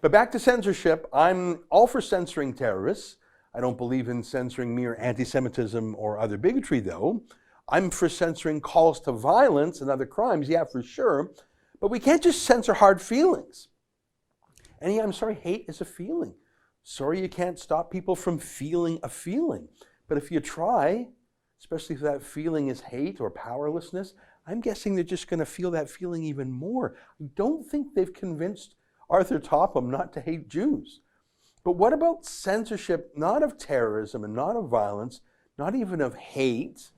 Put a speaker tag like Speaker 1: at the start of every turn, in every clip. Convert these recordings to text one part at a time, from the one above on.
Speaker 1: But back to censorship. I'm all for censoring terrorists. I don't believe in censoring mere anti-Semitism or other bigotry, though. I'm for censoring calls to violence and other crimes, yeah, for sure. But we can't just censor hard feelings. And yeah, I'm sorry, hate is a feeling. Sorry you can't stop people from feeling a feeling. But if you try, especially if that feeling is hate or powerlessness, I'm guessing they're just going to feel that feeling even more. I don't think they've convinced Arthur Topham not to hate Jews. But what about censorship, not of terrorism and not of violence, not even of hate,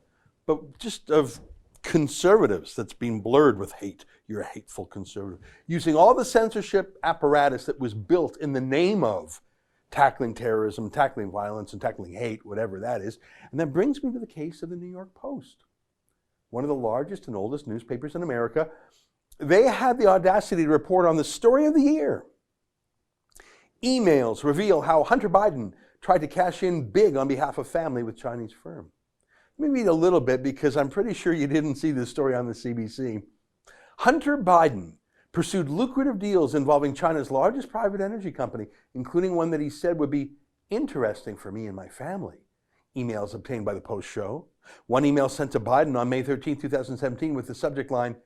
Speaker 1: but just of conservatives that's been blurred with hate? You're a hateful conservative. Using all the censorship apparatus that was built in the name of tackling terrorism, tackling violence, and tackling hate, whatever that is. And that brings me to the case of the New York Post, one of the largest and oldest newspapers in America. They had the audacity to report on the story of the year. Emails reveal how Hunter Biden tried to cash in big on behalf of family with Chinese firm. Let me read a little bit because I'm pretty sure you didn't see this story on the CBC. Hunter Biden pursued lucrative deals involving China's largest private energy company, including one that he said would be interesting for me and my family. Emails obtained by the Post show. One email sent to Biden on May 13, 2017 with the subject line,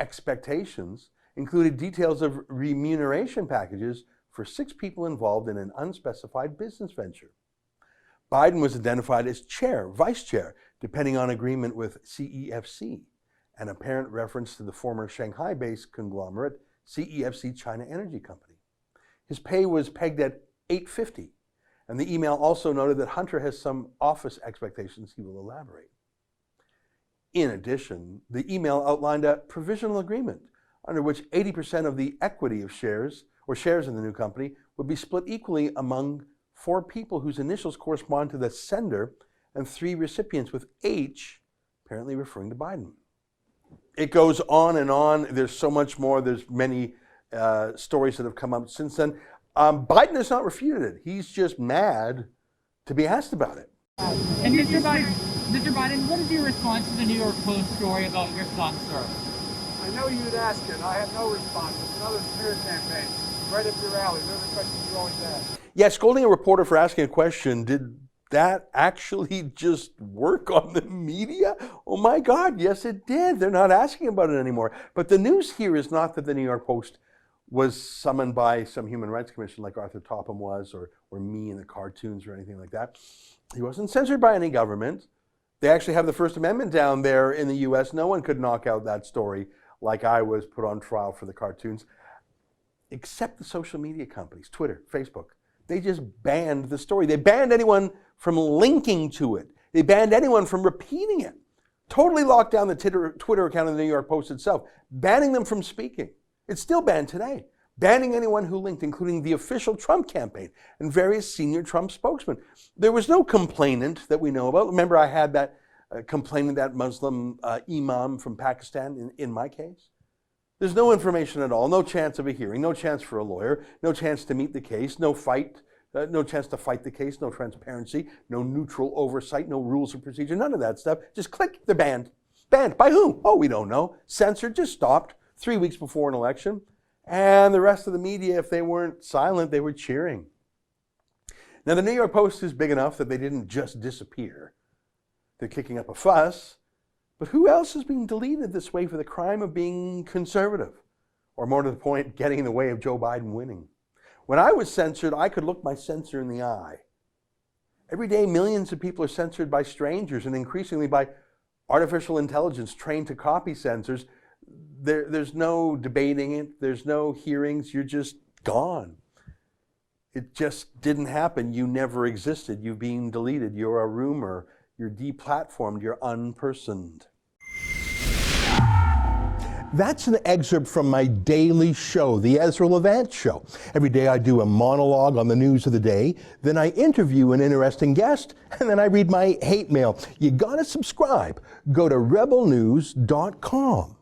Speaker 1: "Expectations," included details of remuneration packages for 6 people involved in an unspecified business venture. Biden was identified as chair, vice chair, depending on agreement with CEFC, an apparent reference to the former Shanghai-based conglomerate CEFC China Energy Company. His pay was pegged at $850, and the email also noted that Hunter has some office expectations he will elaborate. In addition, the email outlined a provisional agreement under which 80% of the equity of shares in the new company would be split equally among 4 people whose initials correspond to the sender and 3 recipients, with H apparently referring to Biden. It goes on and on. There's so much more. There's many stories that have come up since then. Biden has not refuted it. He's just mad to be asked about it.
Speaker 2: And Mr. Biden, what is your response to the New York Post story about your son, sir?
Speaker 3: I know you'd ask it. I have no response. It's another smear campaign. Right up your alley. Those are the questions you always ask.
Speaker 1: Yeah, scolding a reporter for asking a question, did that actually just work on the media? Oh my God, yes it did. They're not asking about it anymore. But the news here is not that the New York Post was summoned by some human rights commission like Arthur Topham was, or me in the cartoons or anything like that. He wasn't censored by any government. They actually have the First Amendment down there in the US. No one could knock out that story like I was put on trial for the cartoons, except the social media companies, Twitter, Facebook. They just banned the story. They banned anyone from linking to it. They banned anyone from repeating it. Totally locked down the Twitter account of the New York Post itself, banning them from speaking. It's still banned today. Banning anyone who linked, including the official Trump campaign and various senior Trump spokesmen. There was no complainant that we know about. Remember, I had that complainant, that Muslim imam from Pakistan in my case. There's no information at all, no chance of a hearing, no chance for a lawyer, no chance to meet the case, no chance to fight the case, no transparency, no neutral oversight, no rules of procedure, none of that stuff. Just click, they're banned. Banned by whom? Oh, we don't know. Censored, just stopped 3 weeks before an election. And the rest of the media, if they weren't silent, they were cheering. Now, the New York Post is big enough that they didn't just disappear. They're kicking up a fuss. But who else is being deleted this way for the crime of being conservative? Or more to the point, getting in the way of Joe Biden winning? When I was censored, I could look my censor in the eye. Every day, millions of people are censored by strangers and increasingly by artificial intelligence trained to copy censors. There's no debating it. There's no hearings. You're just gone. It just didn't happen. You never existed. You've been deleted. You're a rumor. You're deplatformed. You're unpersoned. That's an excerpt from my daily show, the Ezra Levant Show. Every day I do a monologue on the news of the day, then I interview an interesting guest, and then I read my hate mail. You gotta subscribe. Go to rebelnews.com.